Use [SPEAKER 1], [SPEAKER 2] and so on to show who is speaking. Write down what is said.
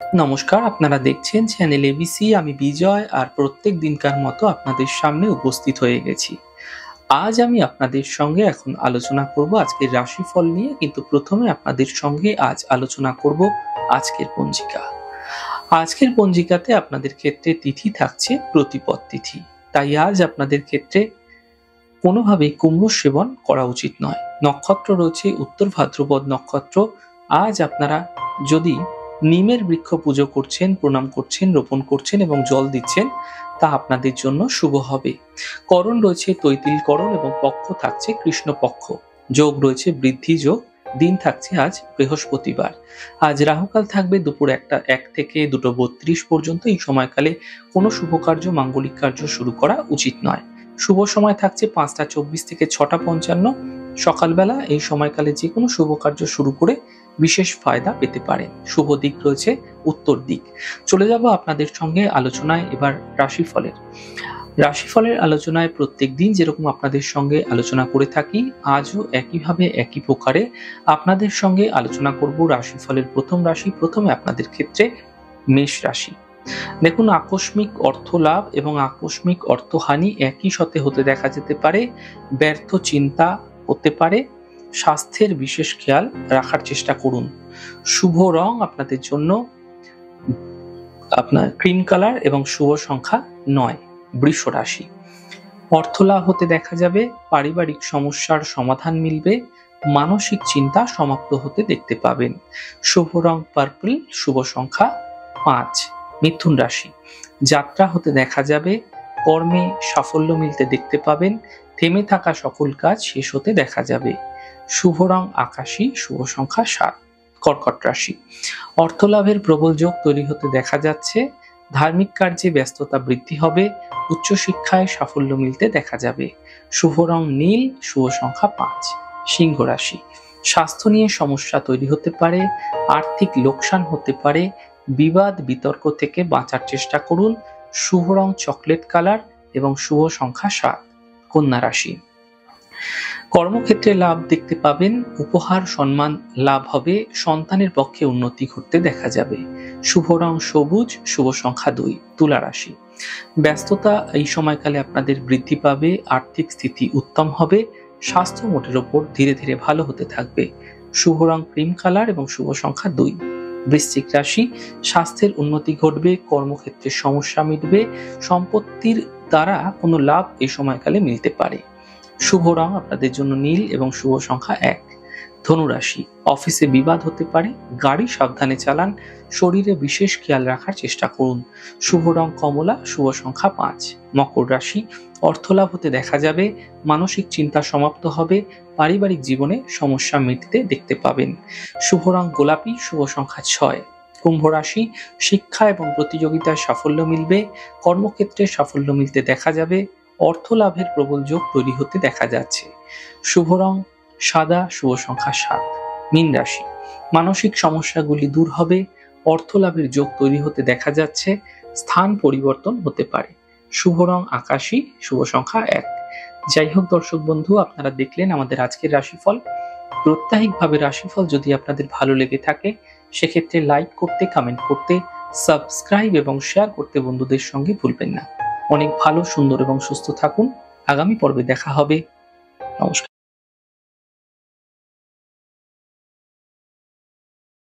[SPEAKER 1] নমস্কার, আপনারা দেখছেন চ্যানেল এবিসি। আমি বিজয় আর প্রত্যেক দিনকার মতো আপনাদের সামনে উপস্থিত হয়ে গেছি। আজ আমি আপনাদের সঙ্গে এখন আলোচনা করব আজকের রাশিফল নিয়ে, কিন্তু প্রথমে আপনাদের সঙ্গে আজ আলোচনা করব আজকের পঞ্জিকা। আজকের পঞ্জিকাতে আপনাদের ক্ষেত্রে তিথি থাকছে প্রতিপদ তিথি। তাই আজ আপনাদের ক্ষেত্রে কোনোভাবেই কুম্ভ সেবন করা উচিত নয়। নক্ষত্র রয়েছে উত্তর ভাদ্রপদ নক্ষত্র। আজ আপনারা যদি নিমের বৃক্ষ পুজো করছেন, প্রণাম করছেন, রোপণ করছেন এবং জল দিচ্ছেন, তা আপনাদের জন্য শুভ হবে। করণ রয়েছে তৈতিল করণ এবং পক্ষ থাকছে কৃষ্ণপক্ষ। যোগ রয়েছে বৃদ্ধি যোগ। দিন থাকছে আজ বৃহস্পতিবার। আজ রাহুকাল থাকবে দুপুর 1 থেকে 2:32 পর্যন্ত। এই সময়কালে কোনো শুভ কার্য, মাঙ্গলিক কার্য শুরু করা উচিত নয়। শুভ সময় থাকছে 5:24 থেকে 6:55 সকালবেলা। এই সময়কালে যে কোনো শুভ কার্য শুরু করে বিশেষ ফায়দা পেতে পারেন। শুভ দিক রয়েছে উত্তর দিক। চলে যাব আপনাদের সঙ্গে আলোচনায় এবার রাশিফলের আলোচনায় প্রত্যেক দিন যেরকম আপনাদের সঙ্গে আলোচনা করে থাকি, আজও একইভাবে একই প্রকারে আপনাদের সঙ্গে আলোচনা করব রাশিফলের প্রথম রাশি। প্রথমে আপনাদের ক্ষেত্রে মেষ রাশি। দেখুন, আকস্মিক অর্থ লাভ এবং আকস্মিক অর্থহানি একই সাথে হতে দেখা যেতে পারে। ব্যর্থ চিন্তা হতে পারে। স্বাস্থ্যের বিশেষ খেয়াল রাখার চেষ্টা করুন। শুভ রং আপনাদের জন্য আপনার ক্রিম কালার এবং শুভ সংখ্যা 9। বৃষ রাশি। অর্থ লাভ হতে দেখা যাবে। পারিবারিক সমস্যার সমাধান মিলবে। মানসিক চিন্তা সমাপ্ত হতে দেখতে পাবেন। শুভ রং পার্পল, শুভ সংখ্যা 5। মিথুন রাশি। যাত্রা হতে দেখা যাবে। কর্মে সাফল্য মিলতে দেখতে পাবেন। থেমে থাকা সকল কাজ শেষ হতে দেখা যাবে। শুভ রং আকাশী, শুভ সংখ্যা 7। কর্কট রাশি। অর্থ লাভের প্রবল যোগ তৈরি হতে দেখা যাচ্ছে। ধার্মিক কার্যে ব্যস্ততা বৃদ্ধি হবে। উচ্চশিক্ষায় সাফল্য মিলতে দেখা যাবে। শুভ রং নীল, শুভ সংখ্যা 5। সিংহ রাশি। স্বাস্থ্য নিয়ে সমস্যা তৈরি হতে পারে। আর্থিক লোকসান হতে পারে। বিবাদ বিতর্ক থেকে বাঁচার চেষ্টা করুন। শুভ রং চকলেট কালার এবং শুভ সংখ্যা 7। কন্যা রাশি। কর্মক্ষেত্রে লাভ দেখতে পাবেন। উপহার সম্মান লাভ হবে। সন্তানের পক্ষে উন্নতি ঘটতে দেখা যাবে। শুভ রং সবুজ, শুভ সংখ্যা 2। তুলা রাশি। ব্যস্ততা এই সময়কালে আপনাদের বৃদ্ধি পাবে। আর্থিক স্থিতি উত্তম হবে। স্বাস্থ্য মোটের ওপর ধীরে ধীরে ভালো হতে থাকবে। শুভ রং ক্রিম কালার এবং শুভ সংখ্যা 2। বৃশ্চিক রাশি। স্বাস্থ্যের উন্নতি ঘটবে। কর্মক্ষেত্রে সমস্যা মিটবে। সম্পত্তির দ্বারা কোনো লাভ এই সময়কালে মিলতে পারে। শুভ রং আপনাদের জন্য নীল এবং শুভ সংখ্যা 1। ধনুরাশি। অফিসে বিবাদ হতে পারে। গাড়ি সাবধানে চালান। শরীরে বিশেষ খেয়াল রাখার চেষ্টা করুন। শুভ রং কমলা, শুভ সংখ্যা 5। মকর রাশি। অর্থলাভ হতে দেখা যাবে। মানসিক চিন্তা সমাপ্ত হবে। পারিবারিক জীবনে সমস্যা মিটতে দেখতে পাবেন। শুভ রং গোলাপি, শুভ সংখ্যা 6। কুম্ভ রাশি। শিক্ষা এবং প্রতিযোগিতায় সাফল্য মিলবে। কর্মক্ষেত্রে সাফল্য মিলতে দেখা যাবে। অর্থ লাভের প্রবল যোগ তৈরি হতে দেখা যাচ্ছে। শুভ রং সাদা, শুভ সংখ্যা 7। মীন রাশি। মানসিক সমস্যাগুলি দূর হবে। অর্থ লাভের যোগ তৈরি হতে দেখা যাচ্ছে। স্থান পরিবর্তন হতে পারে। শুভ রং আকাশী, শুভ সংখ্যা 1। যাই হোক দর্শক বন্ধু, আপনারা দেখলেন আমাদের আজকের রাশিফল। প্রত্যাহিকভাবে রাশিফল যদি আপনাদের ভালো লেগে থাকে, সেক্ষেত্রে লাইক করতে, কমেন্ট করতে, সাবস্ক্রাইব এবং শেয়ার করতে বন্ধুদের সঙ্গে ভুলবেন না। অনেক ভালো, সুন্দর এবং সুস্থ থাকুন। আগামী পর্বে দেখা হবে। নমস্কার।